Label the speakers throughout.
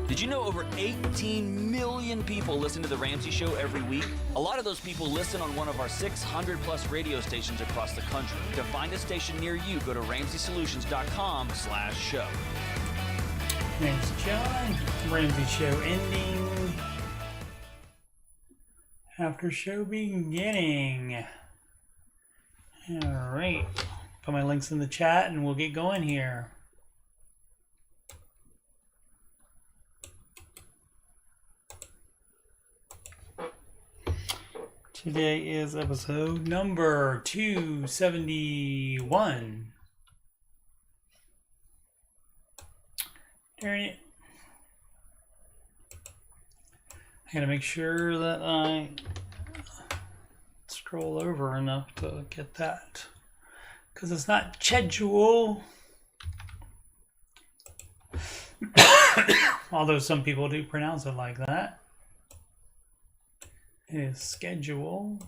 Speaker 1: Did you know over 18 million people listen to The Ramsey Show every week? A lot of those people listen on one of our 600 plus radio stations across the country. To find a station near you, go to RamseySolutions.com/show.
Speaker 2: Thanks, John. Ramsey Show ending. After show beginning. Alright. Put my links in the chat and we'll get going here. Today is episode number 271. Darn it. I gotta make sure that I scroll over enough to get that. Because it's not schedule. Although some people do pronounce it like that. It is schedule.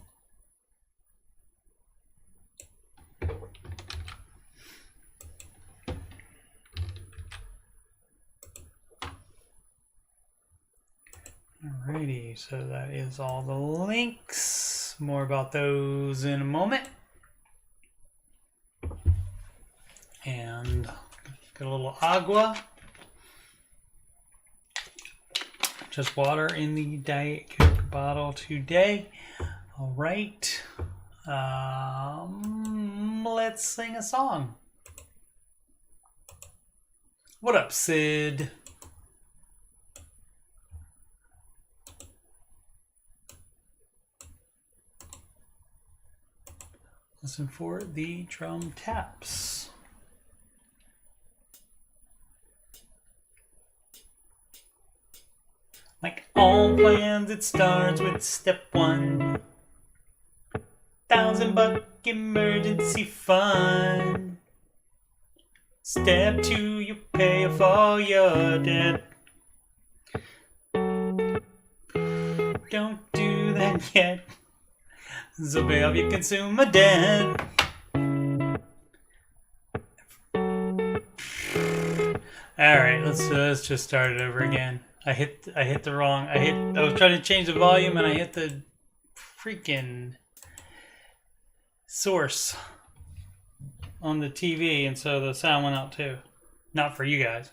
Speaker 2: Alrighty, so that is all the links. More about those in a moment. And get a little agua. Just water in the Diet Coke bottle today. All right. Let's sing a song. What up, Sid? Listen for the drum taps. Like all plans, it starts with step one. $1,000 emergency fund. Step two, you pay off all your debt. Don't do that yet. So pay off your consumer debt. Alright, let's just start it over again. I hit the wrong. I was trying to change the volume and I hit the freaking source on the TV, and so the sound went out too. Not for you guys.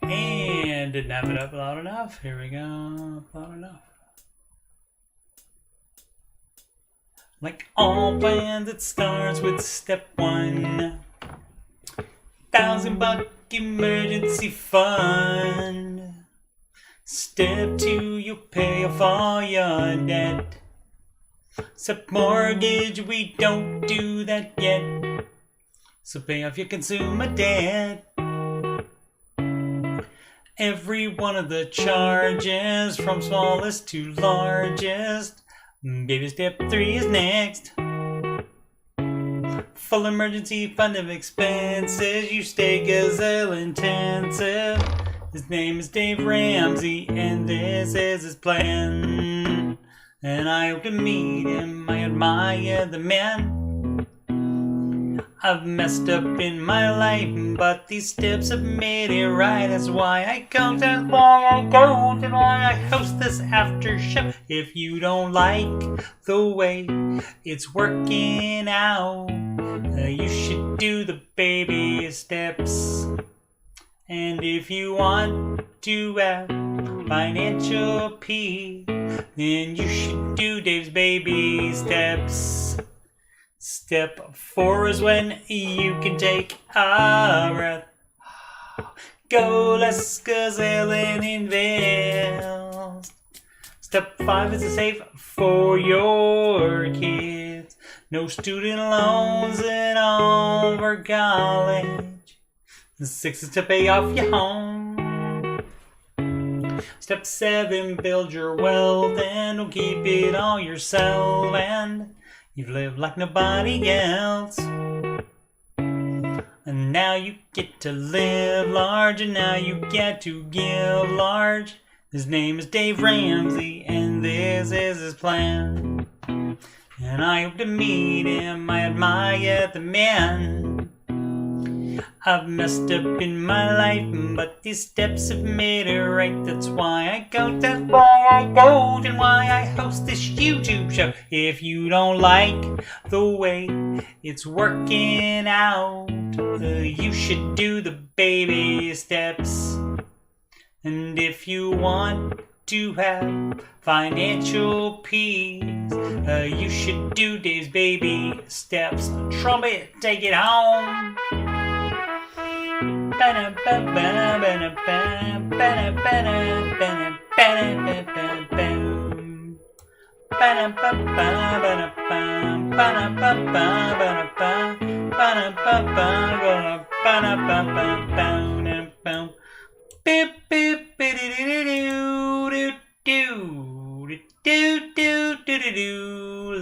Speaker 2: And didn't have it up loud enough. Here we go. Loud enough. Like all plans, it starts with step one. $1,000 emergency fund. Step two, you pay off all your debt. Except mortgage, we don't do that yet. So pay off your consumer debt. Every one of the charges, from smallest to largest. Baby step three is next. Full emergency fund of expenses. You stay gazelle intensive. His name is Dave Ramsey, and this is his plan. And I hope to meet him. I admire the man. I've messed up in my life, but these steps have made it right. That's why I go, that's why I go, that's why I host this after show. If you don't like the way it's working out, you should do the baby steps. And if you want to have financial peace, then you should do Dave's baby steps. Step 4 is when you can take a breath. Go less gazelle and invest. Step 5 is to save for your kids. No student loans and all for college. 6 is to pay off your home. Step 7, build your wealth and don't keep it all yourself. And you've lived like nobody else. And now you get to live large, and now you get to give large. His name is Dave Ramsey, and this is his plan. And I hope to meet him. I admire the man. I've messed up in my life, but these steps have made it right. That's why I go, that's why I go, and why I host this YouTube show. If you don't like the way it's working out, you should do the baby steps. And if you want to have financial peace, you should do Dave's baby steps. Trumpet, take it home.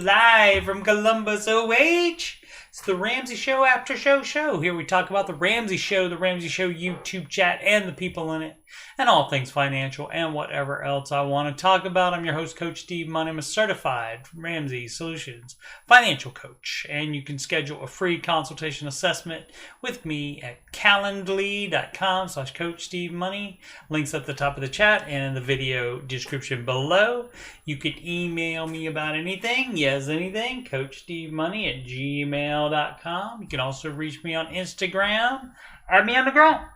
Speaker 2: Live from Columbus, OH. It's the Ramsey Show Aftershow show. Here we talk about the Ramsey Show YouTube chat, and the people in it, and all things financial and whatever else I want to talk about. I'm your host, Coach Steve Money. I'm a certified Ramsey Solutions financial coach, and you can schedule a free consultation assessment with me at calendly.com/Coach Steve Money. Links at the top of the chat and in the video description below. You could email me about anything, CoachSteveMoney@gmail.com. You can also reach me on Instagram. Add me on the ground.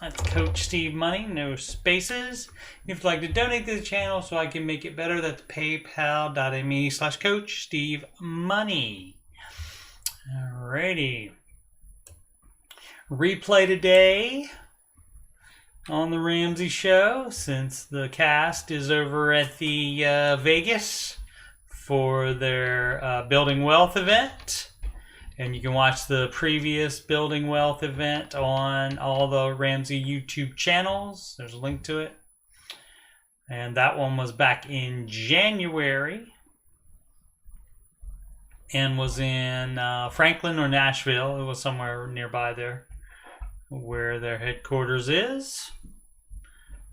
Speaker 2: That's Coach Steve Money, no spaces. If you'd like to donate to the channel so I can make it better, that's paypal.me/Coach Steve Money. Alrighty. Replay today on the Ramsey Show, since the cast is over at the Vegas for their Building Wealth event. And you can watch the previous Building Wealth event on all the Ramsey YouTube channels. There's a link to it. And that one was back in January. And was in Franklin or Nashville. It was somewhere nearby there, where their headquarters is.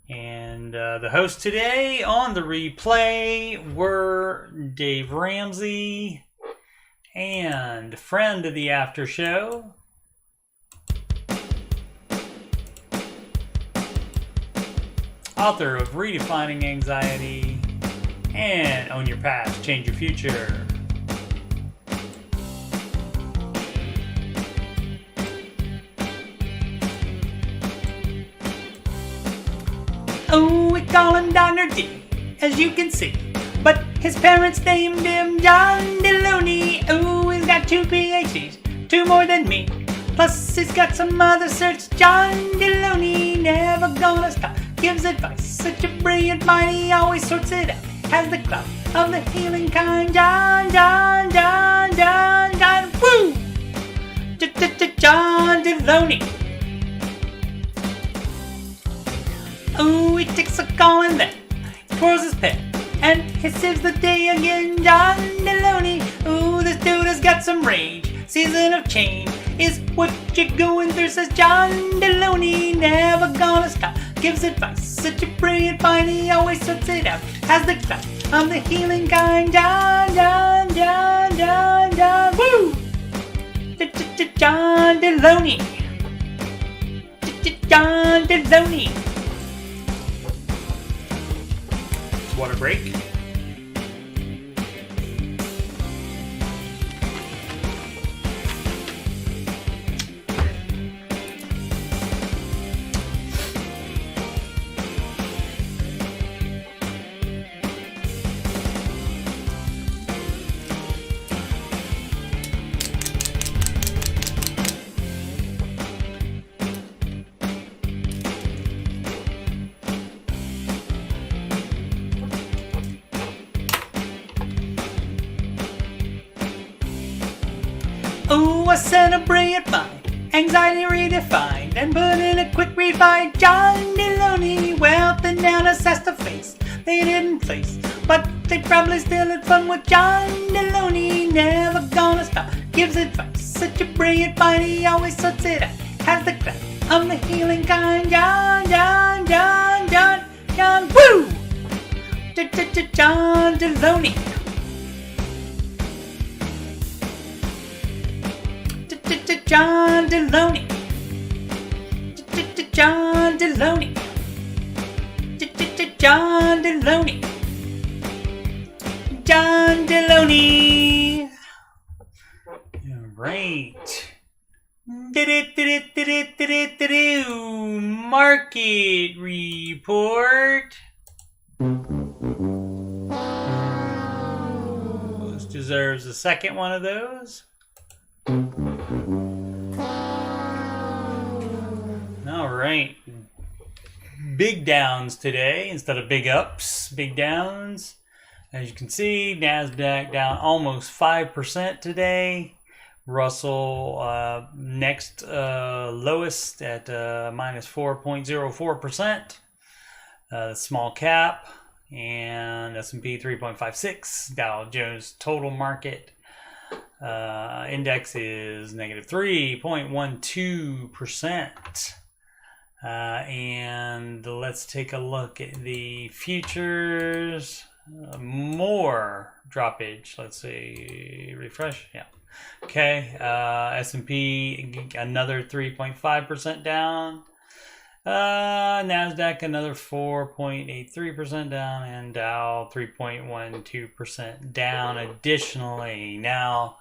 Speaker 2: And the hosts today on the replay were Dave Ramsey and friend of the After Show, author of Redefining Anxiety and Own Your Past, Change Your Future, oh, we call him Dr. D, as you can see. But his parents named him John Deloney. Oh, he's got 2 PhDs, 2 more than me. Plus, he's got some other certs. John Deloney, never gonna stop. Gives advice, such a brilliant mind. He always sorts it out. Has the clout of the healing kind. John, woo! John Deloney. Oh, he takes a call and then twirls his pen, and he saves the day again. John Deloney. Ooh, this dude has got some rage. Season of change is what you're going through, says John Deloney. Never gonna stop. Gives advice, such a brilliant mind. He always sorts it out. Has the clout of the healing kind. John, woo! John Deloney. John Deloney. Water break. Ooh, I sent a brilliant mind, anxiety redefined, and put in a quick read by John Deloney. Wealth and illness has to face, they didn't place, but they probably still had fun with John Deloney. Never gonna stop, gives advice, such a brilliant mind. He always sorts it out. Has the clout of the healing kind. John, woo! John Deloney. John Deloney. John Deloney. John Deloney. John Deloney. All right. Market report. This deserves a second one of those. All right. Big downs today instead of big ups. Big downs. As you can see, NASDAQ down almost 5% today. Russell next lowest at minus 4.04%. Small cap and S&P 3.56. Dow Jones total market index is negative 3.12%. And let's take a look at the futures. More droppage. Let's see. Refresh. Yeah. Okay. S&P another 3.5% down. NASDAQ another 4.83% down, and Dow 3.12% down additionally. Now,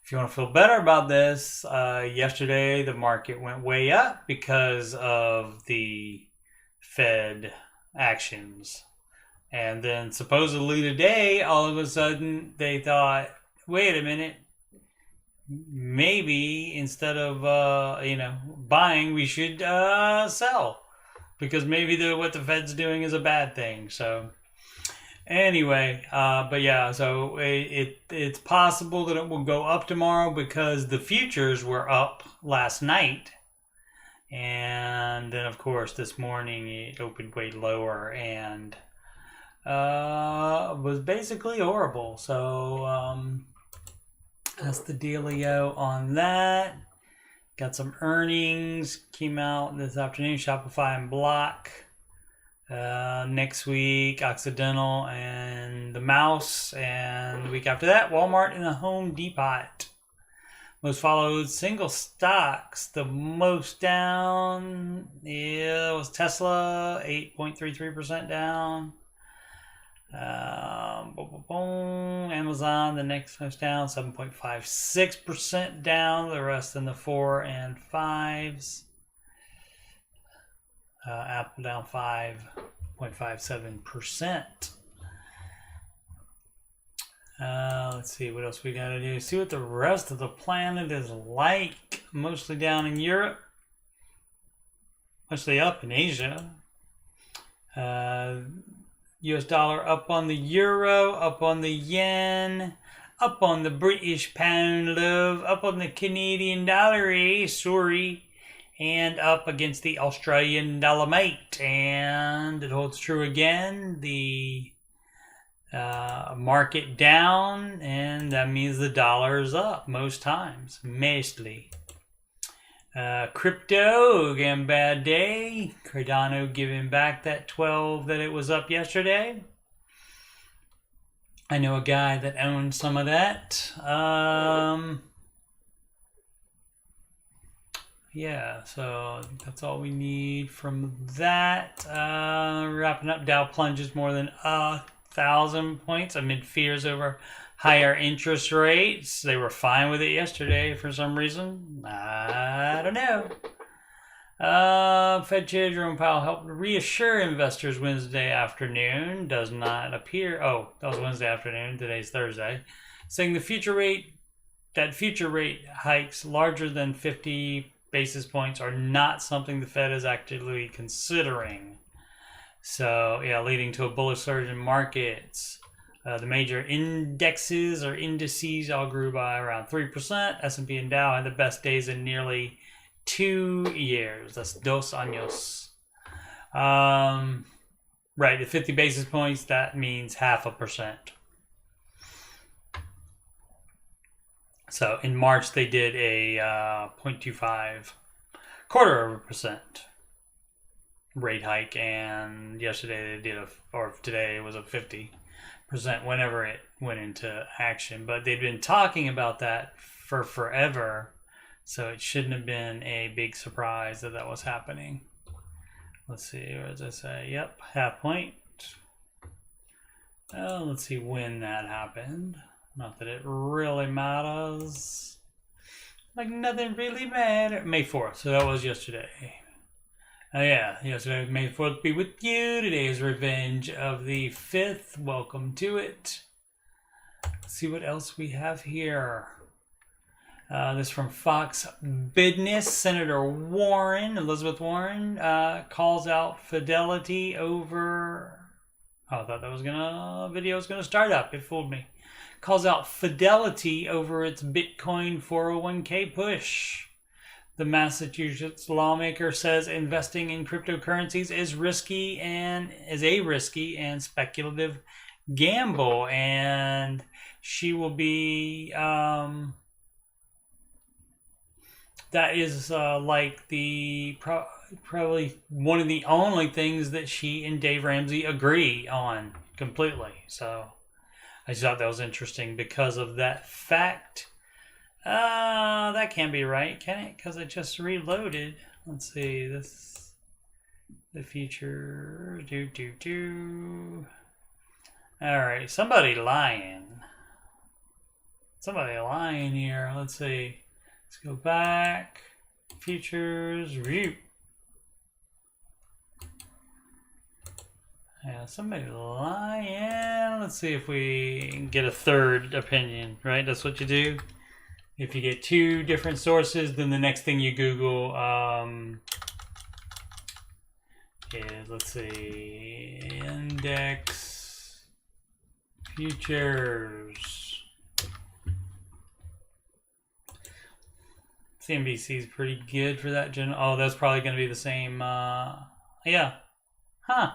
Speaker 2: if you want to feel better about this, yesterday the market went way up because of the Fed actions. And then supposedly today, all of a sudden, they thought, wait a minute, maybe instead of buying, we should sell, because maybe what the Fed's doing is a bad thing. So anyway, but yeah, so it's possible that it will go up tomorrow because the futures were up last night, and then of course this morning it opened way lower and was basically horrible. So that's the dealio on that. Got some earnings came out this afternoon. Shopify and Block. Next week, Occidental and the Mouse. And the week after that, Walmart and the Home Depot. Most followed single stocks. The most down was Tesla, 8.33% down. Amazon, the next most down, 7.56% down. The rest in the 4 and 5s. Apple down 5.57%. Let's see what else we got to do. See what the rest of the planet is like. Mostly down in Europe. Mostly up in Asia. US dollar up on the euro, up on the yen, up on the British pound, love, up on the Canadian dollar, sorry, and up against the Australian dollar, mate. And it holds true again. The market down, and that means the dollar is up most times, mostly. Crypto, again, bad day. Cardano giving back that 12 that it was up yesterday. I know a guy that owns some of that. Yeah, so that's all we need from that. Wrapping up, Dow plunges more than 1,000 points amid fears over higher interest rates. They were fine with it yesterday for some reason. I don't know. Fed Chair Jerome Powell helped reassure investors Wednesday afternoon. Does not appear. Oh, that was Wednesday afternoon. Today's Thursday. Saying the future rate hikes larger than 50 basis points are not something the Fed is actively considering. So, yeah, leading to a bullish surge in markets. The major indexes or indices all grew by around 3%. S&P and Dow had the best days in nearly 2 years. That's 2 años. Right, the 50 basis points, that means 0.5%. So in March, they did a 0.25, 0.25% rate hike. And yesterday they did today it was a 50%. Whenever it went into action. But they've been talking about that for forever, So it shouldn't have been a big surprise that that was happening. Let's see, what does I say? Yep, half point. Let's see when that happened. Not that it really matters. Like nothing really mattered. May 4th, so that was yesterday. Oh yeah, yesterday, May 4th be with you. Today is Revenge of the 5th. Welcome to it. Let's see what else we have here. This from Fox Business. Senator Warren, Elizabeth Warren, calls out fidelity over... Oh, I thought that was video was gonna start up. It fooled me. Calls out Fidelity over its Bitcoin 401k push. The Massachusetts lawmaker says investing in cryptocurrencies is a risky and speculative gamble, and she will be that is like the probably one of the only things that she and Dave Ramsey agree on completely. So I just thought that was interesting because of that fact. That can't be right, can it? Because I just reloaded. Let's see, the feature. All right, somebody lying. Somebody lying here. Let's see. Let's go back. Features, view. Yeah, somebody lying. Let's see if we can get a third opinion, right? That's what you do. If you get two different sources, then the next thing you Google is, let's see, index futures. CNBC is pretty good for that. Oh, that's probably going to be the same. Yeah. Huh.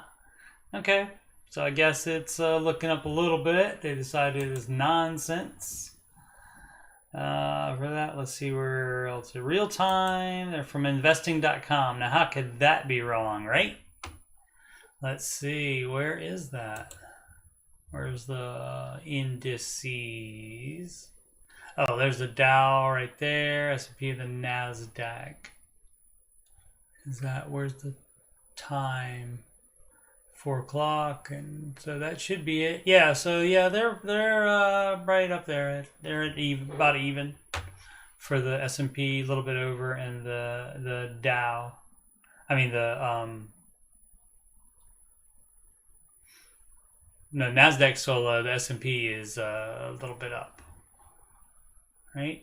Speaker 2: Okay. So I guess it's looking up a little bit. They decided it's nonsense. For that, let's see where else. Real time. They're from investing.com. Now, how could that be wrong, right? Let's see. Where is that? Where's the indices? Oh, there's the Dow right there. S&P, the NASDAQ. Is that, where's the time? 4 o'clock, and so that should be it. Yeah, so yeah, they're right up there. They're at about even for the S&P, a little bit over, and the Dow. I mean the no, NASDAQ so low. The S&P is a little bit up, right?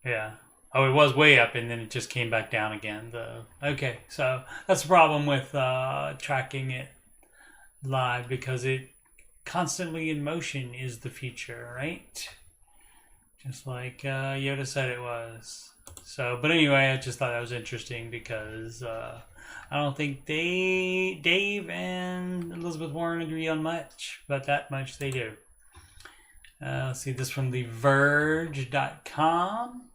Speaker 2: Yeah. Oh, it was way up, and then it just came back down again. Okay, so that's the problem with tracking it live, because it constantly in motion is the feature, right? Just like Yoda said it was. So, but anyway, I just thought that was interesting because I don't think Dave and Elizabeth Warren agree on much, but that much they do. Let's see, this from TheVerge.com.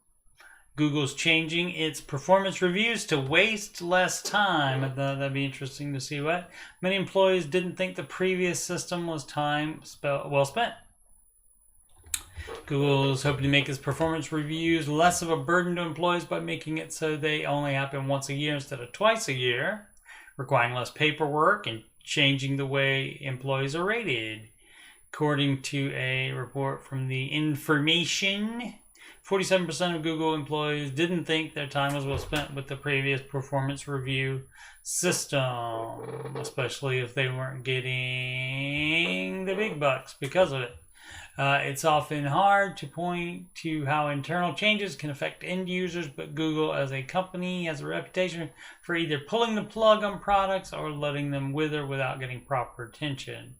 Speaker 2: Google's changing its performance reviews to waste less time. I thought that'd be interesting to see what. Many employees didn't think the previous system was time well spent. Google is hoping to make its performance reviews less of a burden to employees by making it so they only happen once a year instead of twice a year, requiring less paperwork and changing the way employees are rated. According to a report from The Information, 47% of Google employees didn't think their time was well spent with the previous performance review system, especially if they weren't getting the big bucks because of it. It's often hard to point to how internal changes can affect end users, but Google as a company has a reputation for either pulling the plug on products or letting them wither without getting proper attention.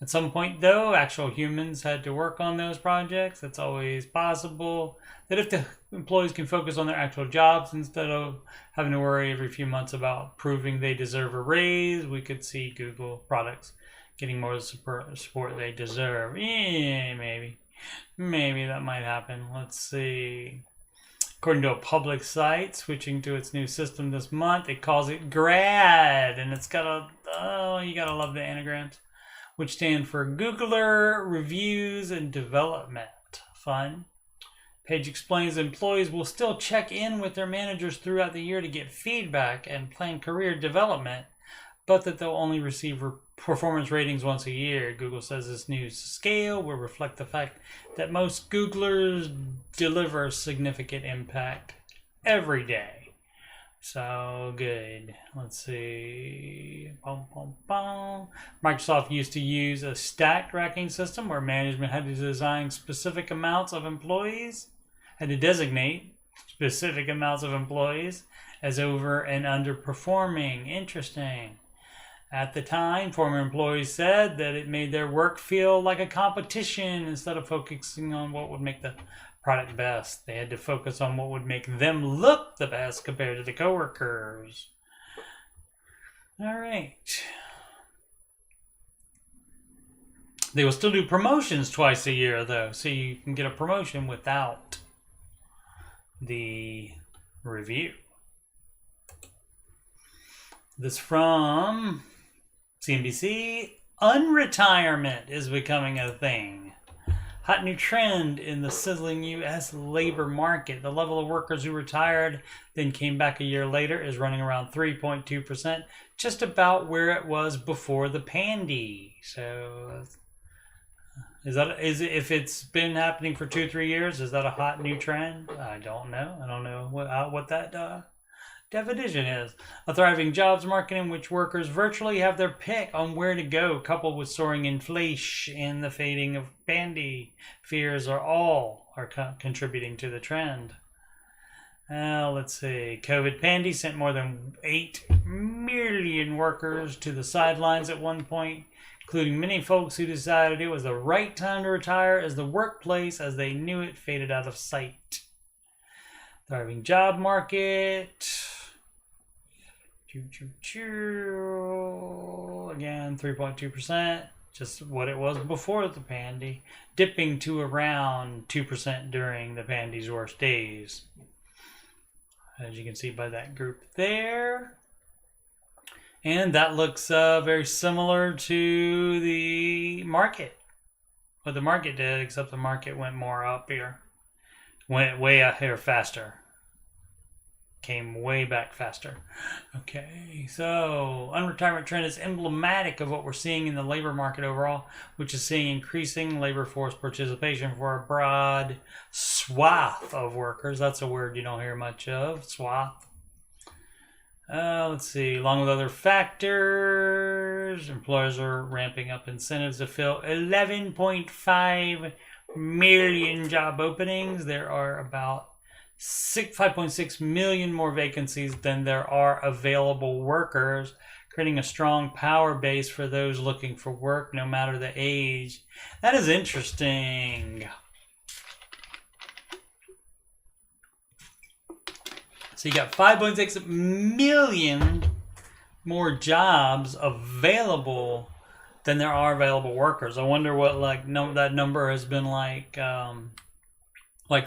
Speaker 2: At some point, though, actual humans had to work on those projects. It's always possible that if the employees can focus on their actual jobs instead of having to worry every few months about proving they deserve a raise, we could see Google products getting more support they deserve. Yeah, maybe that might happen. Let's see. According to a public site, switching to its new system this month, it calls it GRAD, and it's got you gotta love the anagrams, which stand for Googler Reviews and Development. Fun. Page explains employees will still check in with their managers throughout the year to get feedback and plan career development, but that they'll only receive performance ratings once a year. Google says this new scale will reflect the fact that most Googlers deliver significant impact every day. So good. Let's see. Microsoft used to use a stacked ranking system where management had to design specific amounts of employees, had to designate specific amounts of employees as over and underperforming. Interesting. At the time, former employees said that it made their work feel like a competition instead of focusing on what would make the product best. They had to focus on what would make them look the best compared to the coworkers. All right. They will still do promotions twice a year, though, so you can get a promotion without the review. This from CNBC. Unretirement is becoming a thing. Hot new trend in the sizzling U.S. labor market. The level of workers who retired then came back a year later is running around 3.2%, just about where it was before the pandy. So, if it's been happening for 2-3 years, is that a hot new trend? I don't know. I don't know what that definition is. A thriving jobs market in which workers virtually have their pick on where to go, coupled with soaring inflation and the fading of pandy fears are contributing to the trend. Let's see. COVID pandy sent more than 8 million workers to the sidelines at one point, including many folks who decided it was the right time to retire as the workplace as they knew it faded out of sight. Thriving job market. Again, 3.2%, just what it was before the pandy, dipping to around 2% during the pandy's worst days. As you can see by that group there. And that looks very similar to the market. What the market did, except the market went more up here. Went way up here faster. Came way back faster. Okay, so unretirement trend is emblematic of what we're seeing in the labor market overall, which is seeing increasing labor force participation for a broad swath of workers. That's a word you don't hear much of, swath. Let's see, along with other factors, employers are ramping up incentives to fill 11.5 million job openings. There are about 5.6 million more vacancies than there are available workers, creating a strong power base for those looking for work, no matter the age. That is interesting. So you got 5.6 million more jobs available than there are available workers. I wonder what that number has been like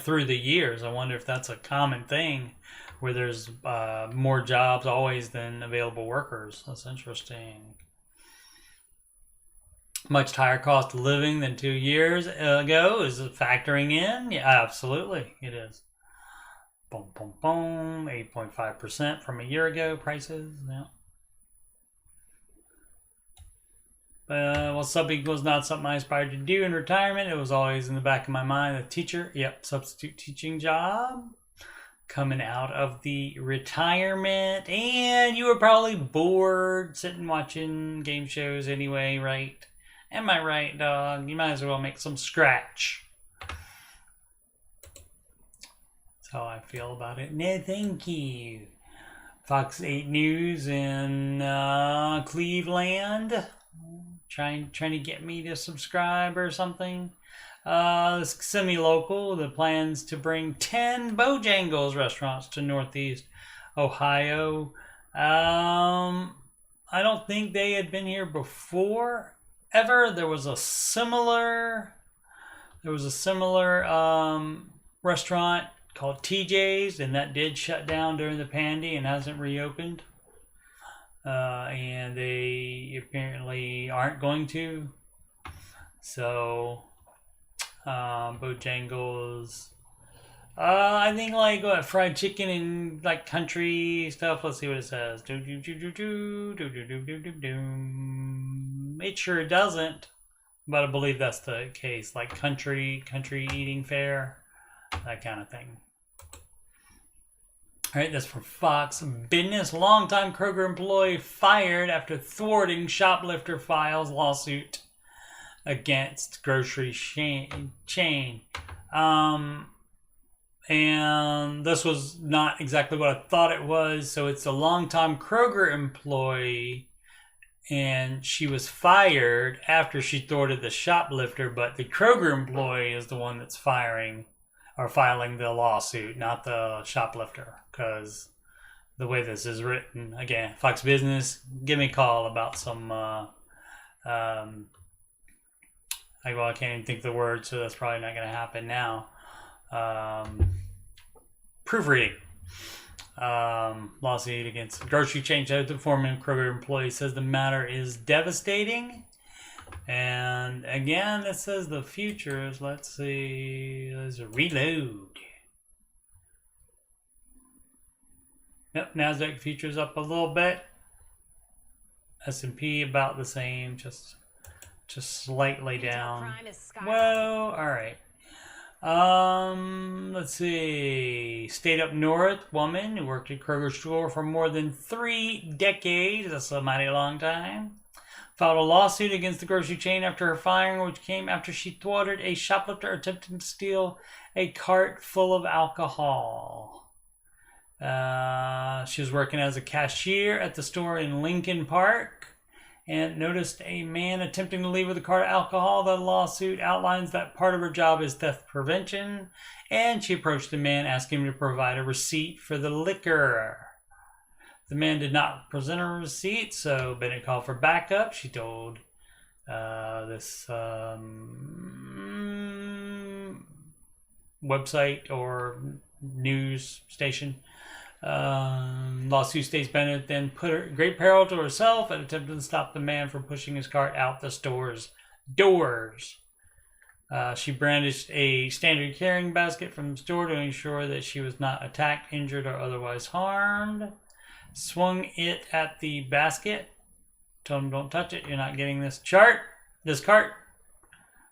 Speaker 2: through the years. I wonder if that's a common thing where there's more jobs always than available workers. That's interesting. Much higher cost of living than 2 years ago is factoring in. Yeah, absolutely, it is. Boom, boom, boom. 8.5% from a year ago prices. Yeah. Well, subbing was not something I aspired to do in retirement. It was always in the back of my mind. A teacher, substitute teaching job. Coming out of the retirement. And you were probably bored sitting watching game shows anyway, right? Am I right, dog? You might as well make some scratch. That's how I feel about it. No, thank you. Fox 8 News in Cleveland. Trying to get me to subscribe or something. Semi-local, the plans to bring 10 Bojangles restaurants to Northeast Ohio. I don't think they had been here before ever. There was a similar restaurant called TJ's, and that did shut down during the pandy and hasn't reopened. And they apparently aren't going to. So, Bojangles I think like what, fried chicken and like country stuff. Let's see what it says. It sure doesn't, but I believe that's the case. Like country eating fare, that kind of thing. All right, that's from Fox Business. Longtime Kroger employee fired after thwarting shoplifter files lawsuit against grocery chain. And this was not exactly what I thought it was. So it's a longtime Kroger employee, and she was fired after she thwarted the shoplifter, but the Kroger employee is the one that's filing the lawsuit, not the shoplifter, because the way this is written, again, Fox Business, give me a call about some, I can't even think of the word, so that's probably not going to happen now. Proofreading. Lawsuit against grocery chain. The former Kroger employee says the matter is devastating. And again, it says the futures. Let's see. There's a reload. Yep, Nasdaq futures up a little bit. S&P about the same, just slightly down. Whoa, all right. Let's see. Stayed up north woman who worked at Kroger store for more than 3 decades. That's a mighty long time. Filed a lawsuit against the grocery chain after her firing, which came after she thwarted a shoplifter attempting to steal a cart full of alcohol. She was working as a cashier at the store in Lincoln Park and noticed a man attempting to leave with a cart of alcohol. The lawsuit outlines that part of her job is theft prevention, and she approached the man asking him to provide a receipt for the liquor. The man did not present a receipt, so Bennett called for backup. She told this website or news station. Lawsuit states Bennett then put her great peril to herself and attempted to stop the man from pushing his cart out the store's doors. She brandished a standard carrying basket from the store to ensure that she was not attacked, injured, or otherwise harmed. Swung it at the basket. Told him, don't touch it. You're not getting this cart.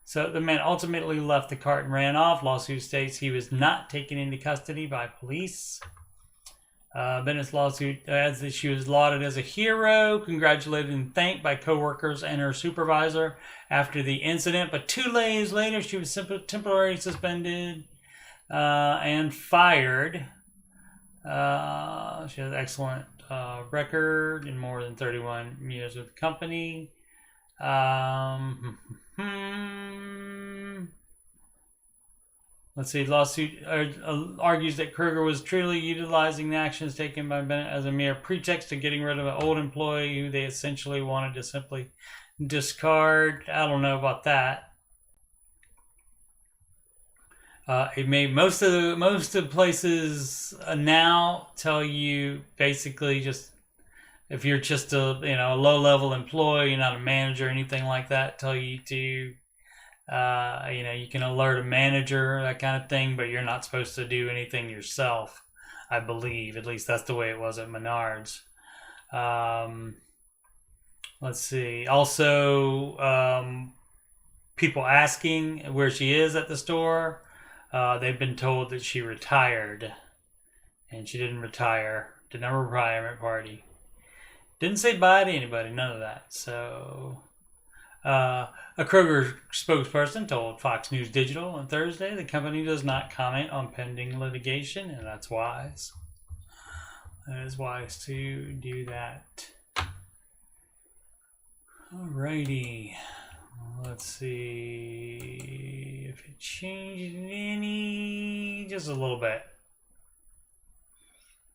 Speaker 2: So the man ultimately left the cart and ran off. Lawsuit states he was not taken into custody by police. Bennett's lawsuit adds that she was lauded as a hero, congratulated and thanked by co-workers and her supervisor after the incident. But 2 days later, she was temporarily suspended and fired. She has an excellent record in more than 31 years with the company. Let's see. Lawsuit argues that Kroger was truly utilizing the actions taken by Bennett as a mere pretext to getting rid of an old employee who they essentially wanted to simply discard. I don't know about that. It made most of the places now tell you basically just if you're just a low level employee, you're not a manager or anything like that, tell you to you can alert a manager, that kind of thing, but you're not supposed to do anything yourself. I believe at least that's the way it was at Menards. Let's see. Also, people asking where she is at the store. They've been told that she retired, and she didn't retire. Didn't have a retirement party. Didn't say bye to anybody. None of that. So, a Kroger spokesperson told Fox News Digital on Thursday the company does not comment on pending litigation, and that's wise. It is wise to do that. Alrighty. Let's see if it changed any, just a little bit.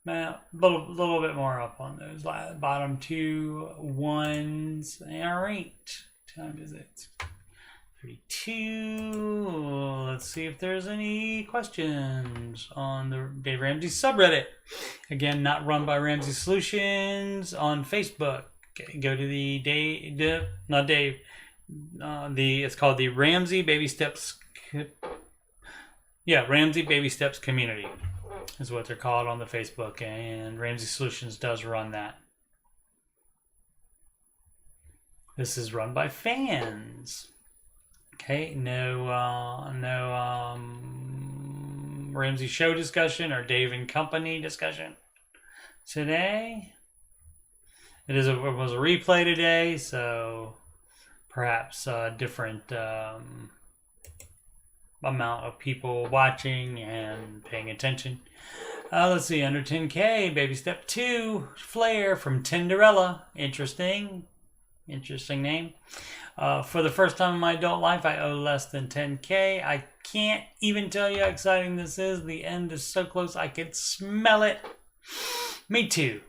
Speaker 2: Now, a little bit more up on those bottom 2 ones. All right, time is it? 32. Let's see if there's any questions on the Dave Ramsey subreddit. Again, not run by Ramsey Solutions on Facebook. Go to the it's called the Ramsey Baby Steps. Yeah, Ramsey Baby Steps Community is what they're called on the Facebook, and Ramsey Solutions does run that. This is run by fans. Okay, no Ramsey Show discussion or Dave and Company discussion today. It was a replay today, so perhaps a different amount of people watching and paying attention. Let's see, under 10K, Baby Step 2, Flare from Tinderella. Interesting name. For the first time in my adult life, I owe less than 10K. I can't even tell you how exciting this is. The end is so close, I can smell it. Me too.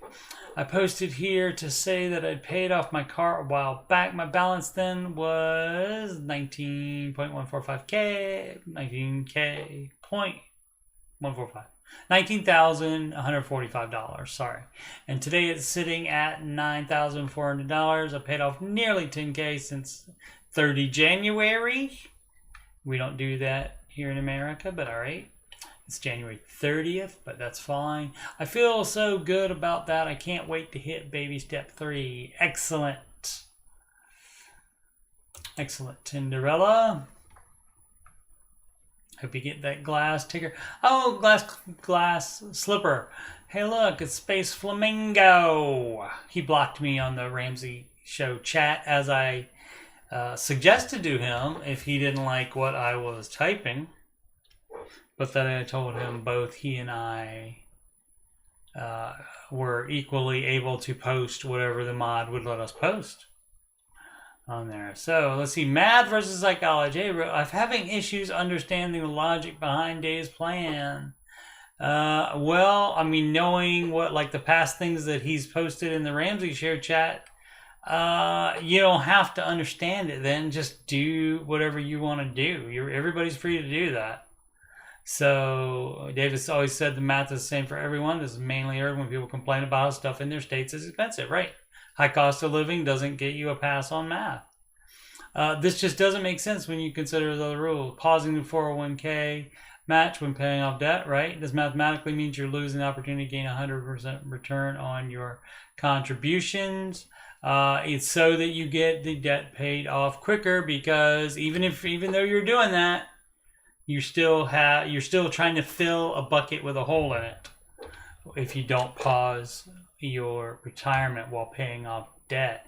Speaker 2: I posted here to say that I'd paid off my car a while back. My balance then was 19.145K, 19K.145. $19,145, sorry. And today it's sitting at $9,400. I paid off nearly 10K since 30 January. We don't do that here in America, but all right. It's January 30th, but that's fine. I feel so good about that. I can't wait to hit Baby Step 3. Excellent. Excellent, Tinderella. Hope you get that glass ticker. Oh, glass slipper. Hey, look, it's Space Flamingo. He blocked me on the Ramsey Show chat as I suggested to him if he didn't like what I was typing. But then I told him both he and I were equally able to post whatever the mod would let us post on there. So let's see, math versus psychology. I'm having issues understanding the logic behind Dave's plan. Well, I mean, knowing what, like the past things that he's posted in the Ramsey Show chat, you don't have to understand it then. Just do whatever you want to do. Everybody's free to do that. So Davis always said the math is the same for everyone. This is mainly heard when people complain about how stuff in their states is expensive, right? High cost of living doesn't get you a pass on math. This just doesn't make sense when you consider the other rule. Pausing the 401k match when paying off debt, right? This mathematically means you're losing the opportunity to gain 100% return on your contributions. It's so that you get the debt paid off quicker, because even though you're doing that, you're still trying to fill a bucket with a hole in it if you don't pause your retirement while paying off debt.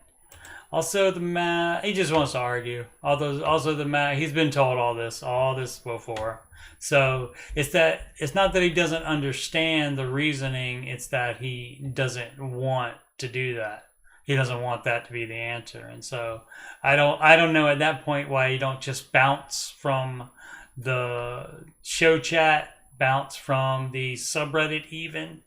Speaker 2: Also, the math, he just wants to argue. Also, the math, he's been told all this before. So it's not that he doesn't understand the reasoning, it's that he doesn't want to do that. He doesn't want that to be the answer. And so I don't know at that point why you don't just bounce from the show chat, bounce from the subreddit, even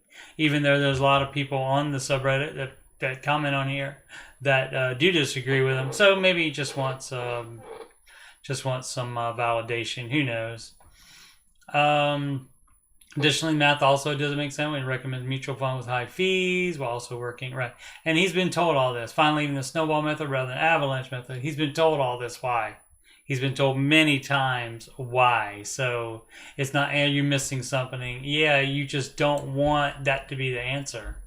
Speaker 2: though there's a lot of people on the subreddit that comment on here that do disagree with him. So maybe he just wants some validation. Who knows? Additionally, math also doesn't make sense when he recommends mutual fund with high fees while also working right. And he's been told all this. Finally, even the snowball method rather than avalanche method. He's been told all this. Why? He's been told many times why. So it's not, are you missing something? Yeah, you just don't want that to be the answer.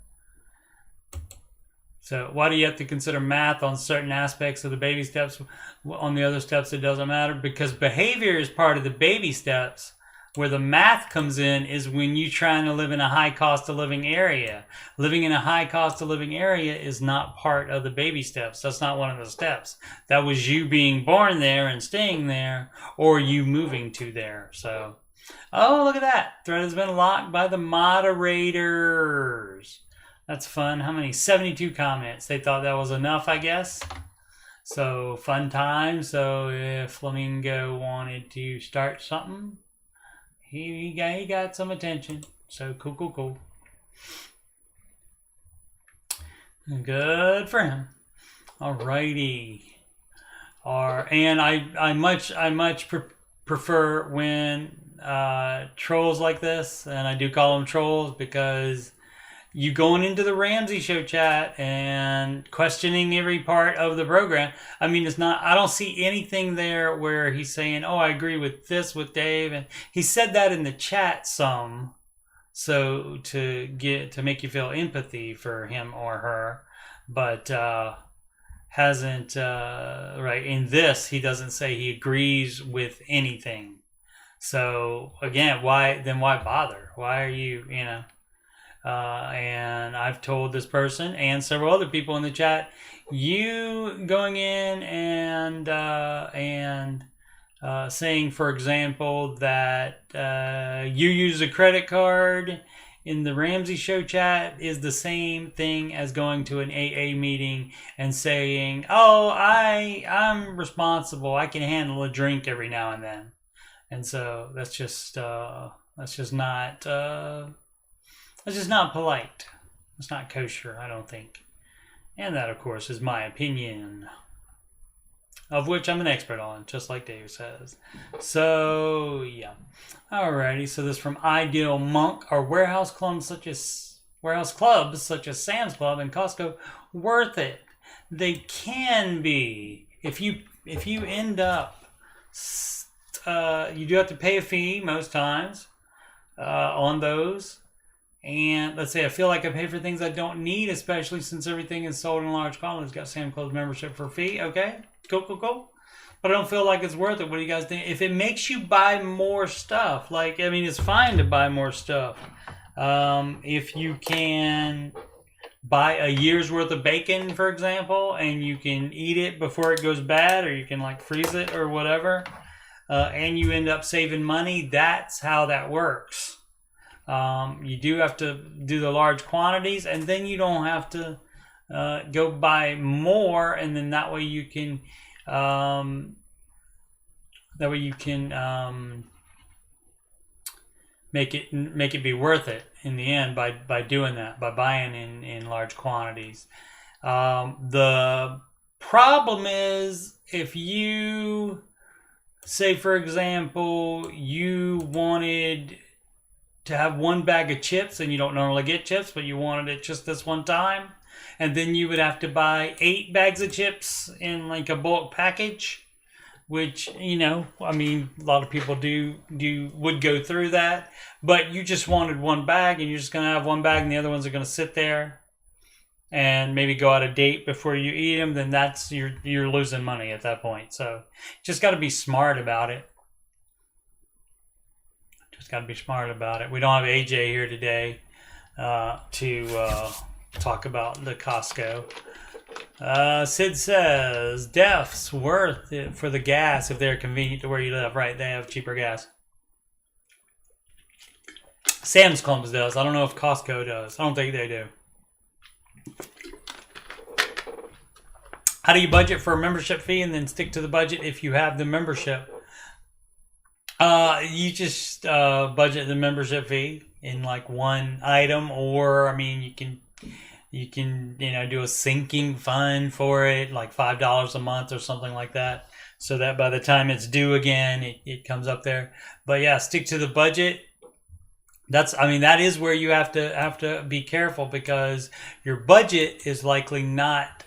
Speaker 2: So why do you have to consider math on certain aspects of the baby steps? On the other steps, it doesn't matter, because behavior is part of the baby steps. Where the math comes in is when you're trying to live in a high cost of living area. Living in a high cost of living area is not part of the baby steps. That's not one of the steps. That was you being born there and staying there, or you moving to there. So, oh, look at that. Thread has been locked by the moderators. That's fun. How many? 72 comments. They thought that was enough, I guess. So, fun time. So, if Flamingo wanted to start something, He got some attention. So cool. Good for him. Alrighty. And I much prefer when trolls like this, and I do call them trolls because you going into the Ramsey Show chat and questioning every part of the program. I mean, it's not, I don't see anything there where he's saying, oh, I agree with this with Dave. And he said that in the chat some. So to make you feel empathy for him or her, but hasn't right in this he doesn't say he agrees with anything. So again, why bother? Why are you know? And I've told this person and several other people in the chat, you going in and saying, for example, that you use a credit card in the Ramsey Show chat is the same thing as going to an AA meeting and saying, "Oh, I'm responsible. I can handle a drink every now and then." And so that's just not polite. It's not kosher, I don't think. And that, of course, is my opinion, of which I'm an expert on, just like Dave says. So, yeah. Alrighty, so this from Ideal Monk. Are warehouse clubs such as Sam's Club and Costco worth it? They can be. If you end up, you do have to pay a fee most times on those. And let's say I feel like I pay for things I don't need, especially since everything is sold in large quantities. Got Sam Club's membership for a fee. Okay, cool. But I don't feel like it's worth it. What do you guys think? If it makes you buy more stuff, like, I mean, it's fine to buy more stuff. If you can buy a year's worth of bacon, for example, and you can eat it before it goes bad, or you can like freeze it or whatever, and you end up saving money, that's how that works. You do have to do the large quantities, and then you don't have to go buy more, and then that way you can make it be worth it in the end by doing that, by buying in large quantities. The problem is if you say, for example, you wanted to have one bag of chips and you don't normally get chips, but you wanted it just this one time, and then you would have to buy 8 bags of chips in like a bulk package, which, you know, I mean, a lot of people would go through that, but you just wanted one bag and you're just going to have one bag and the other ones are going to sit there and maybe go out of date before you eat them, then that's you're losing money at that point. So just got to be smart about it. Got to be smart about it. We don't have AJ here today to talk about the Costco. Sid says, Def's worth it for the gas if they're convenient to where you live. Right, they have cheaper gas. Sam's Club does. I don't know if Costco does. I don't think they do. How do you budget for a membership fee and then stick to the budget if you have the membership? You just budget the membership fee in like one item, or I mean, you can do a sinking fund for it, like $5 a month or something like that, so that by the time it's due again, it comes up there. But yeah, stick to the budget. That is where you have to be careful, because your budget is likely not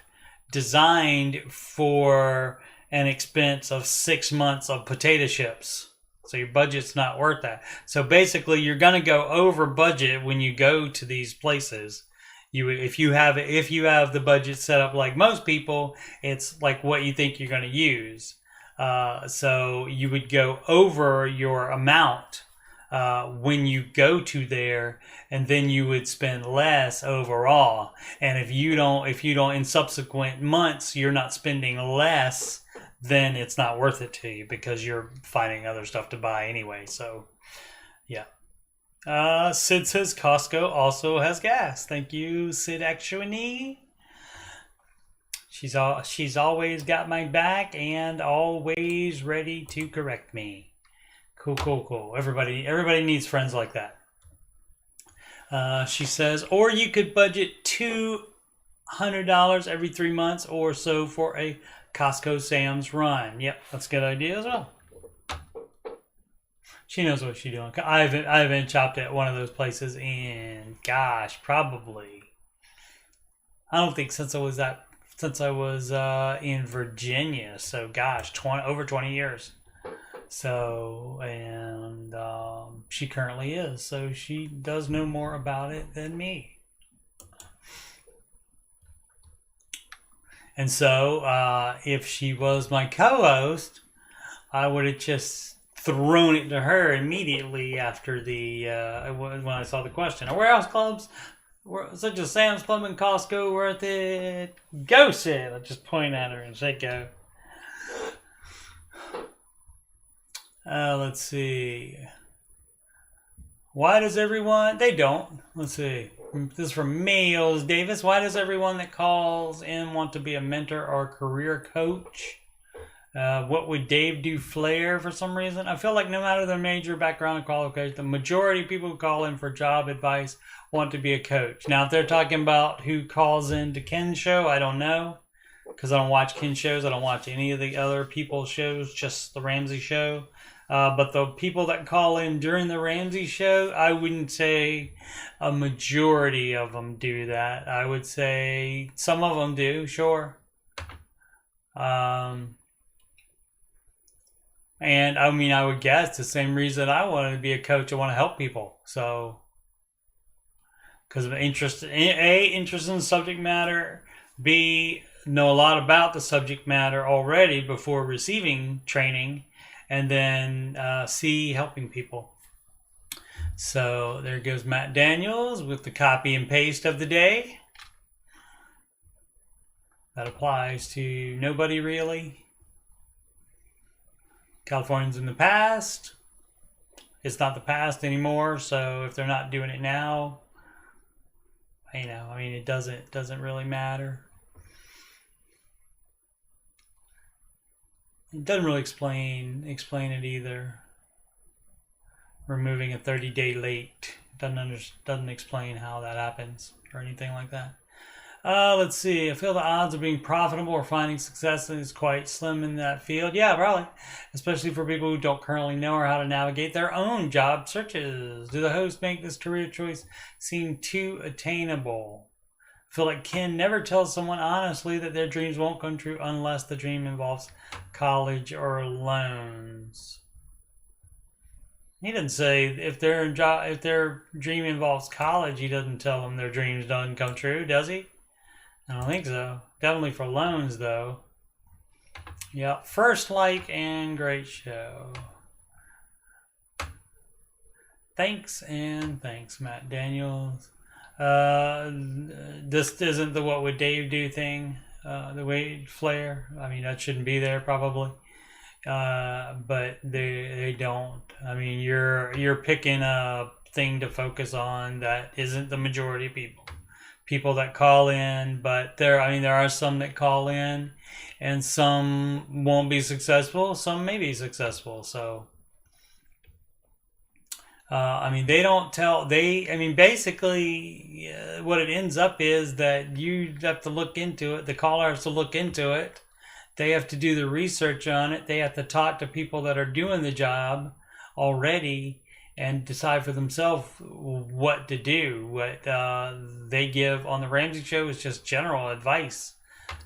Speaker 2: designed for an expense of 6 months of potato chips. So your budget's not worth that. So basically, you're going to go over budget when you go to these places. If you have the budget set up like most people, it's like what you think you're going to use. So you would go over your amount when you go to there, and then you would spend less overall. And if you don't in subsequent months, you're not spending less, then it's not worth it to you because you're finding other stuff to buy anyway. So, yeah. Sid says Costco also has gas. Thank you, Sid Actuani. She's always got my back and always ready to correct me. Cool. Everybody needs friends like that. She says, or you could budget $200 every 3 months or so for a Costco Sam's run. Yep, that's a good idea as well. She knows what she's doing. I haven't chopped at one of those places in, gosh, probably. I don't think since I was in Virginia. So gosh, over 20 years. So, and she currently is. So she does know more about it than me. And so, if she was my co-host, I would have just thrown it to her immediately after the when I saw the question. Are warehouse clubs such as Sam's Club and Costco worth it? Go, Sid. I'll just point at her and say go. Let's see. Why does everyone... They don't. Let's see. This is from Males Davis. Why does everyone that calls in want to be a mentor or career coach? What would Dave do flair for some reason? I feel like no matter their major background and qualification, the majority of people who call in for job advice want to be a coach. Now, if they're talking about who calls in to Ken's show, I don't know. Because I don't watch Ken's shows. I don't watch any of the other people's shows, just the Ramsey show. But the people that call in during the Ramsey show, I wouldn't say a majority of them do that. I would say some of them do, sure. And I mean, I would guess the same reason I wanted to be a coach. I want to help people. So, because of interest in the subject matter. B, know a lot about the subject matter already before receiving training. And then C, helping people. So there goes Matt Daniels with the copy and paste of the day. That applies to nobody really. Californians in the past. It's not the past anymore, so if they're not doing it now, you know, I mean, it doesn't really matter. It doesn't really explain it either. Removing a 30-day late doesn't explain how that happens or anything like that. Let's see. I feel the odds of being profitable or finding success is quite slim in that field. Yeah, probably. Especially for people who don't currently know or how to navigate their own job searches. Do the hosts make this career choice seem too attainable? I feel like Ken never tells someone honestly that their dreams won't come true unless the dream involves college or loans. He doesn't say if their dream involves college, he doesn't tell them their dreams don't come true, does he? I don't think so. Definitely for loans, though. Yeah, first like and great show. Thanks, Matt Daniels. This isn't the what would Dave do thing. The Wade Flair. I mean, that shouldn't be there probably. But they don't. I mean, you're picking a thing to focus on that isn't the majority of people. People that call in, but there are some that call in, and some won't be successful. Some may be successful. So, basically, what it ends up is that you have to look into it. The caller has to look into it. They have to do the research on it. They have to talk to people that are doing the job already and decide for themselves what to do. What they give on the Ramsey show is just general advice.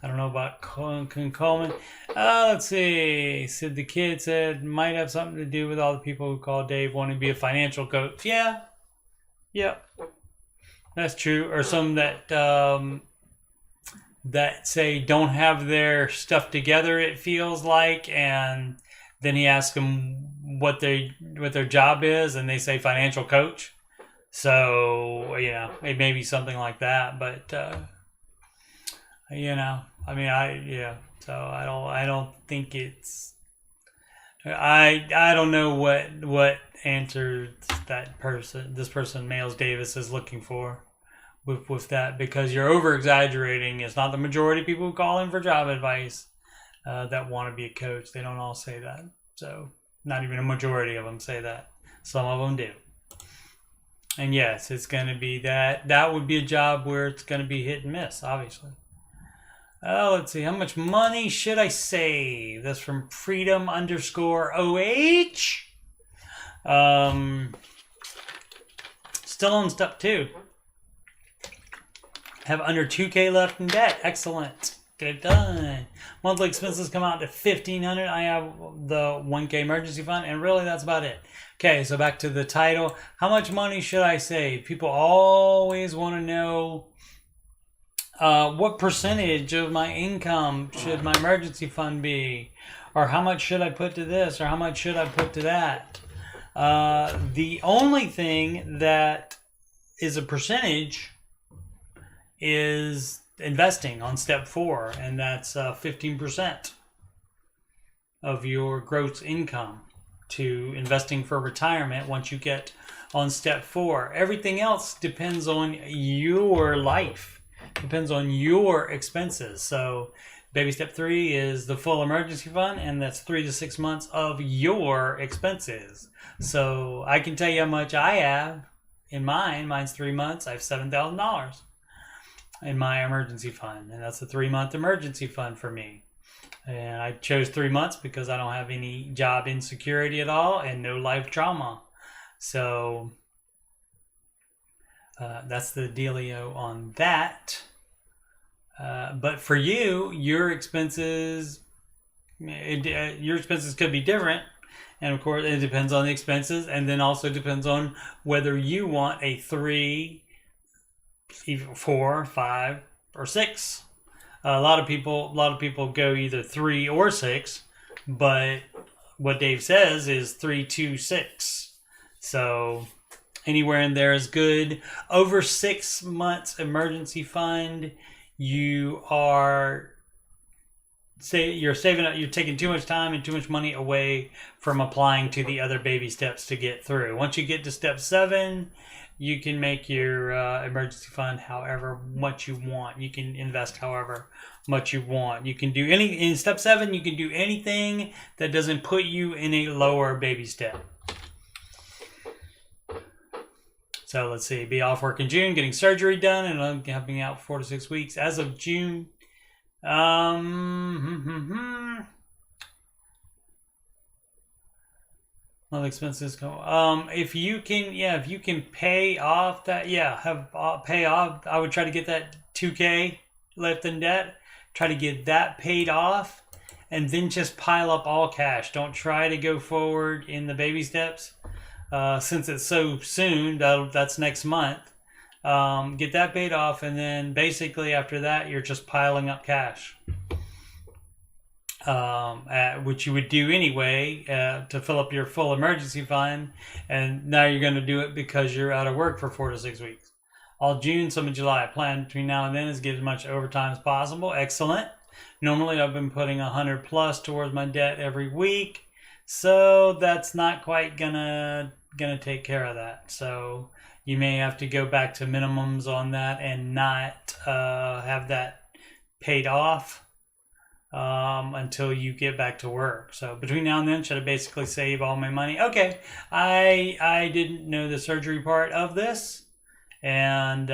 Speaker 2: I don't know about Coleman. Let's see. Sid the Kid said, might have something to do with all the people who call Dave wanting to be a financial coach. Yeah. Yep. That's true. Or some that say don't have their stuff together, it feels like, and then he asks them what their job is, and they say financial coach. So, it may be something like that, but so I don't think it's, I don't know what answer this person Males Davis is looking for with that, because you're over exaggerating. It's not the majority of people who call in for job advice that want to be a coach. They don't all say that. So not even a majority of them say that. Some of them do. And yes, it's going to be that would be a job where it's going to be hit and miss, obviously. Let's see. How much money should I save? That's from Freedom_OH. Still on step 2. Have under 2K left in debt. Excellent. Good done. Monthly expenses come out to $1,500. I have the 1K emergency fund, and really that's about it. Okay, so back to the title. How much money should I save? People always want to know what percentage of my income should my emergency fund be, or how much should I put to this, or how much should I put to that. The only thing that is a percentage is investing on step 4, and that's 15% of your gross income to investing for retirement once you get on step 4. Everything else depends on your life, depends on your expenses. So baby step 3 is the full emergency fund, and that's 3 to 6 months of your expenses. So I can tell you how much I have in mine. Mine's 3 months. I have $7,000 in my emergency fund, and that's a 3-month emergency fund for me. And I chose 3 months because I don't have any job insecurity at all and no life trauma. So that's the dealio on that. But for you, your expenses could be different. And of course, it depends on the expenses, and then also depends on whether you want a 3, 4, 5, or 6. A lot of people go either 3 or 6, but what Dave says is 3, 2, 6. So anywhere in there is good. Over 6 months emergency fund, you're saving up. You're taking too much time and too much money away from applying to the other baby steps to get through. Once you get to step 7, you can make your emergency fund however much you want. You can invest however much you want. You can do in step 7. You can do anything that doesn't put you in a lower baby step. So let's see. Be off work in June, getting surgery done, and I'm helping out 4 to 6 weeks as of June. All expenses go. If you can pay off that, pay off. I would try to get that 2K left in debt. Try to get that paid off, and then just pile up all cash. Don't try to go forward in the baby steps, since it's so soon. That's next month. Get that paid off, and then basically after that, you're just piling up cash. Which you would do anyway to fill up your full emergency fund, and now you're going to do it because you're out of work for 4 to 6 weeks. All June, some of July. Plan between now and then is get as much overtime as possible. Excellent. Normally I've been putting 100 plus towards my debt every week, so that's not quite gonna take care of that. So you may have to go back to minimums on that and not have that paid off until you get back to work. So between now and then, should I basically save all my money? Okay, I didn't know the surgery part of this, and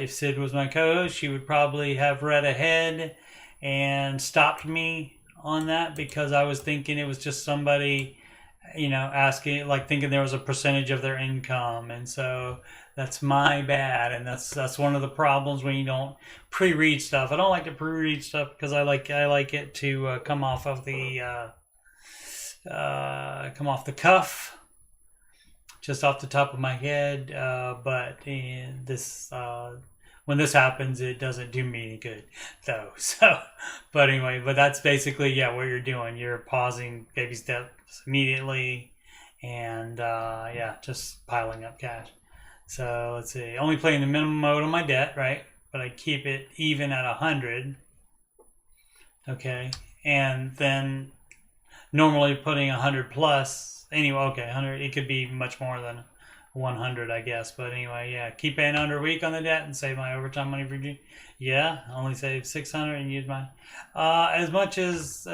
Speaker 2: if Sid was my co-host, she would probably have read ahead and stopped me on that, because I was thinking it was just somebody, asking, like thinking there was a percentage of their income, and so that's my bad, and that's one of the problems when you don't pre-read stuff. I don't like to pre-read stuff because I like it to come off the cuff, just off the top of my head. But when this happens, it doesn't do me any good, though. So, but anyway, that's basically what you're doing. You're pausing baby steps immediately, and just piling up cash. So let's see. Only playing the minimum mode on my debt, right? But I keep it even at 100. Okay, and then normally putting 100 plus. Anyway, okay, 100. It could be much more than 100, I guess. But anyway, keep paying under a week on the debt and save my overtime money for June. Yeah, only save 600 and use my as much as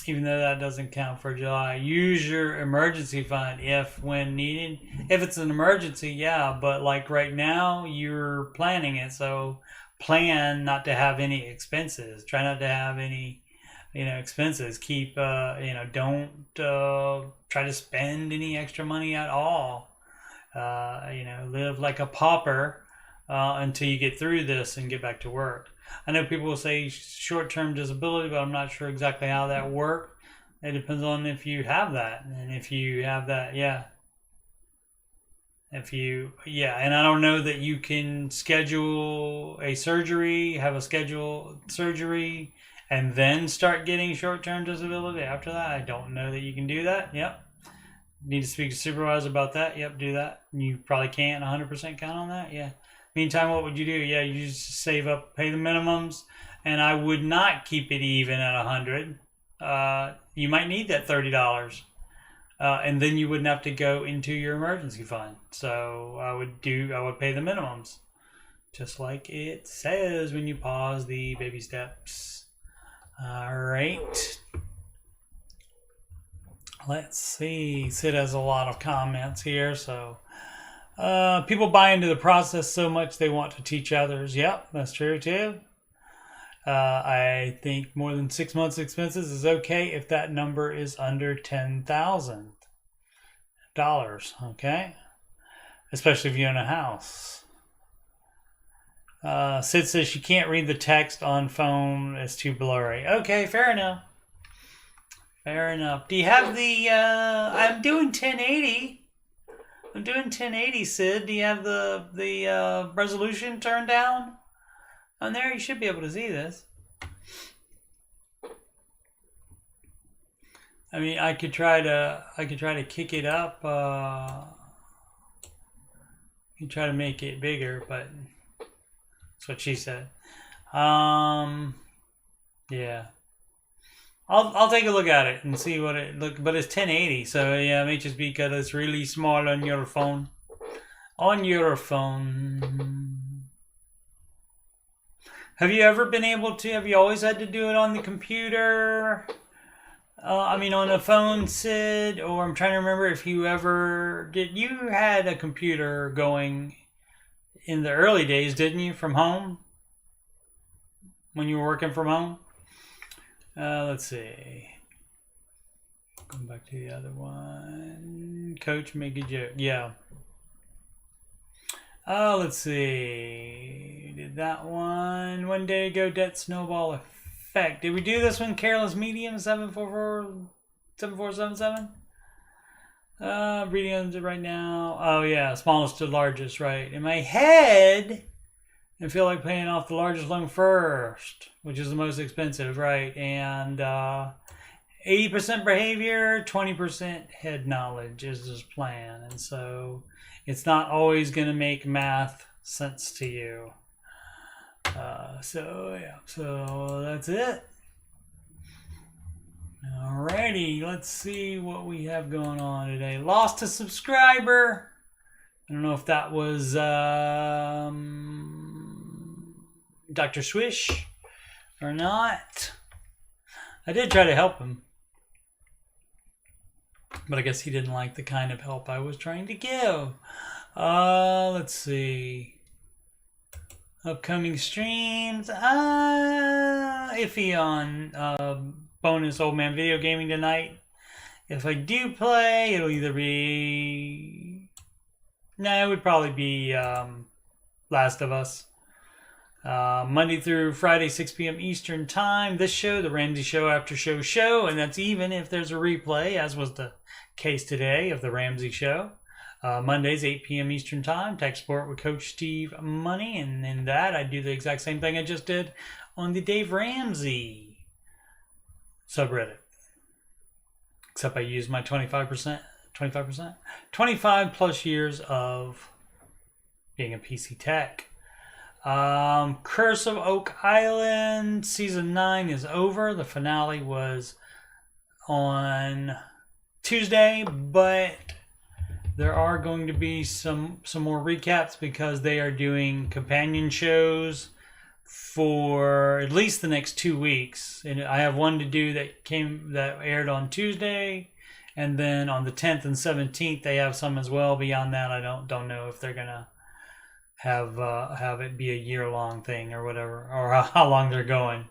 Speaker 2: even though that doesn't count for July. Use your emergency fund when needed. If it's an emergency, but like right now, you're planning it, so plan not to have any expenses. Try not to have any expenses. Keep, don't try to spend any extra money at all. Live like a pauper until you get through this and get back to work. I know people will say short-term disability, but I'm not sure exactly how that works. It depends on if you have that, and if you have that, yeah. And I don't know that you can schedule a surgery, have a scheduled surgery, and then start getting short-term disability after that. I don't know that you can do that. Yep. Need to speak to supervisor about that. Yep, do that. You probably can't 100% count on that. Yeah. Meantime, what would you do? Yeah, you just save up, pay the minimums, and I would not keep it even at 100. You might need that $30. And then you wouldn't have to go into your emergency fund. So I would pay the minimums, just like it says when you pause the baby steps. All right. Let's see. Sid has a lot of comments here. So people buy into the process so much they want to teach others. Yep, that's true too. I think more than 6 months expenses is okay if that number is under $10,000. Okay, especially if you own a house. Sid says she can't read the text on phone; it's too blurry. Okay, fair enough. Fair enough. Do you have the? I'm doing 1080. I'm doing 1080, Sid. Do you have the resolution turned down? On there, you should be able to see this. I mean, I could try to kick it up. You try to make it bigger, but that's what she said. Yeah. I'll take a look at it and see what it look. But it's 1080, so yeah, it may just be because it's really small on your phone. On your phone. Have you ever been able to? Have you always had to do it on the computer? On a phone, Sid? Or I'm trying to remember if you ever did. You had a computer going in the early days, didn't you? From home, when you were working from home. Let's see. Going back to the other one. Coach, make a joke. Yeah. Let's see. Did that one. 1 day ago, debt snowball effect. Did we do this one? Careless medium 7477? Reading on it right now. Oh yeah, smallest to largest, right. In my head, I feel like paying off the largest loan first, which is the most expensive, right? And 80% behavior, 20% head knowledge is his plan. And so it's not always going to make math sense to you. So that's it. Alrighty, let's see what we have going on today. Lost a subscriber. I don't know if that was Dr. Swish or not. I did try to help him, but I guess he didn't like the kind of help I was trying to give. Let's see. Upcoming streams. Iffy on bonus old man video gaming tonight. If I do play, it'll either be... it would probably be Last of Us. Monday through Friday, 6 p.m. Eastern Time. This show, the Ramsey Show Aftershow show, and that's even if there's a replay, as was the case today of the Ramsey Show. Mondays, 8 p.m. Eastern Time, Tech Sport with Coach Steve Money. And in that, I do the exact same thing I just did on the Dave Ramsey subreddit. Except I use my 25 plus years of being a PC tech. Curse of Oak Island Season 9 is over. The finale was on Tuesday, but there are going to be some more recaps because they are doing companion shows for at least the next 2 weeks. And I have one to do that aired on Tuesday, and then on the 10th and 17th they have some as well. Beyond that, I don't know if they're gonna have it be a year-long thing or whatever, or how long they're going.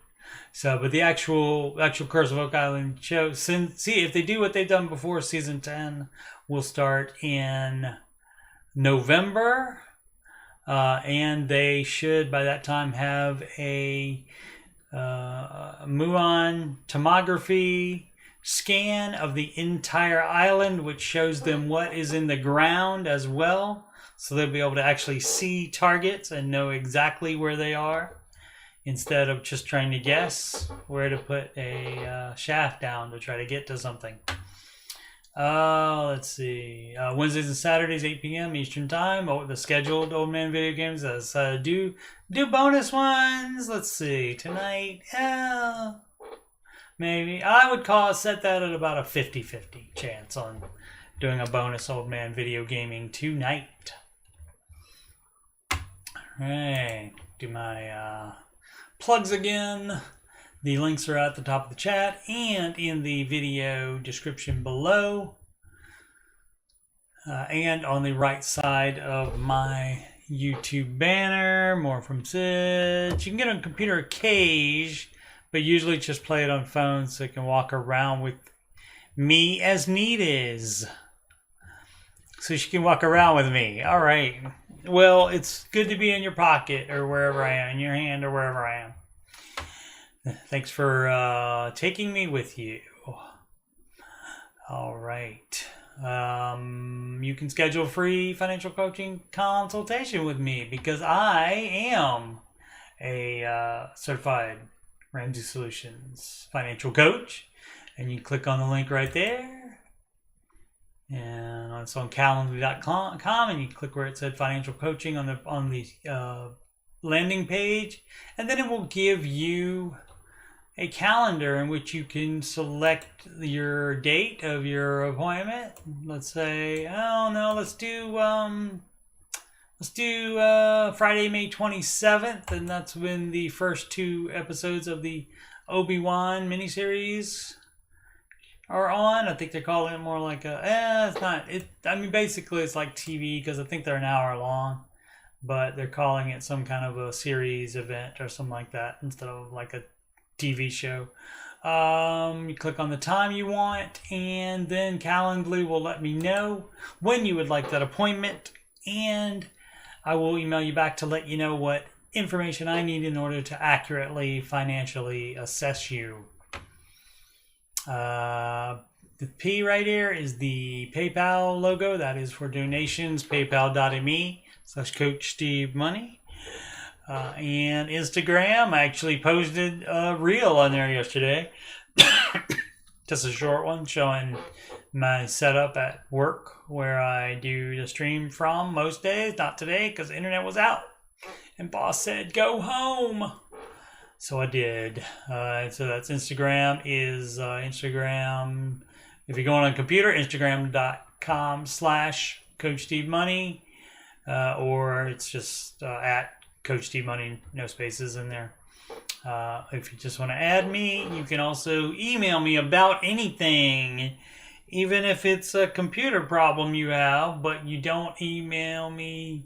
Speaker 2: So, but the actual Curse of Oak Island show, see if they do what they've done before, season 10 will start in November, and they should by that time have a muon tomography scan of the entire island, which shows them what is in the ground as well, so they'll be able to actually see targets and know exactly where they are, instead of just trying to guess where to put a shaft down to try to get to something. Let's see. Wednesdays and Saturdays, 8 p.m. Eastern Time. Oh, the scheduled Old Man Video Games. Do bonus ones. Let's see. Tonight, maybe. I would set that at about a 50-50 chance on doing a bonus Old Man Video Gaming tonight. Alright. Do my plugs again. The links are at the top of the chat and in the video description below. And on the right side of my YouTube banner. More from Sid. You can get on computer occasionally, but usually just play it on phone so you can walk around with me as needed. So she can walk around with me. All right. Well, it's good to be in your pocket or wherever I am, in your hand or wherever I am. Thanks for taking me with you. All right. You can schedule a free financial coaching consultation with me because I am a certified Ramsey Solutions financial coach. And you click on the link right there. And it's on calendly.com, and you click where it said financial coaching on the landing page, and then it will give you a calendar in which you can select your date of your appointment. Let's say, oh no, let's do Friday, May 27th, and that's when the first 2 episodes of the Obi-Wan miniseries are on. I think they're calling it more like it's not. I mean, basically it's like TV because I think they're an hour long, but they're calling it some kind of a series event or something like that instead of like a TV show. You click on the time you want, and then Calendly will let me know when you would like that appointment, and I will email you back to let you know what information I need in order to accurately financially assess you. The P right here is the PayPal logo. That is for donations. PayPal.me/Coach Steve Money. And Instagram, I actually posted a reel on there yesterday. Just a short one showing my setup at work where I do the stream from most days. Not today because the internet was out. And boss said, go home. So I did. So that's Instagram is Instagram. If you're going on a computer, Instagram.com/Coach Steve Money. Or it's just at Coach Steve Money, no spaces in there. If you just want to add me, you can also email me about anything, even if it's a computer problem you have, but you don't email me,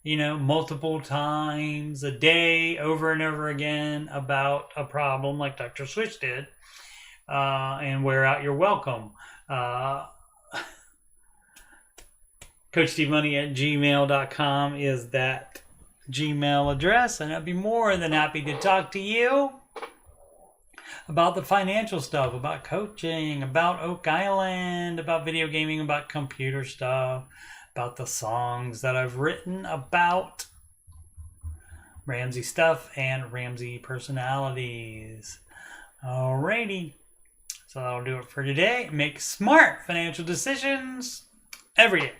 Speaker 2: multiple times a day over and over again about a problem like Dr. Switch did, and wear out your welcome. CoachSteveMoney@gmail.com is that Gmail address, and I'd be more than happy to talk to you about the financial stuff, about coaching, about Oak Island, about video gaming, about computer stuff, about the songs that I've written about Ramsey stuff and Ramsey personalities. Alrighty, so that'll do it for today. Make smart financial decisions every day.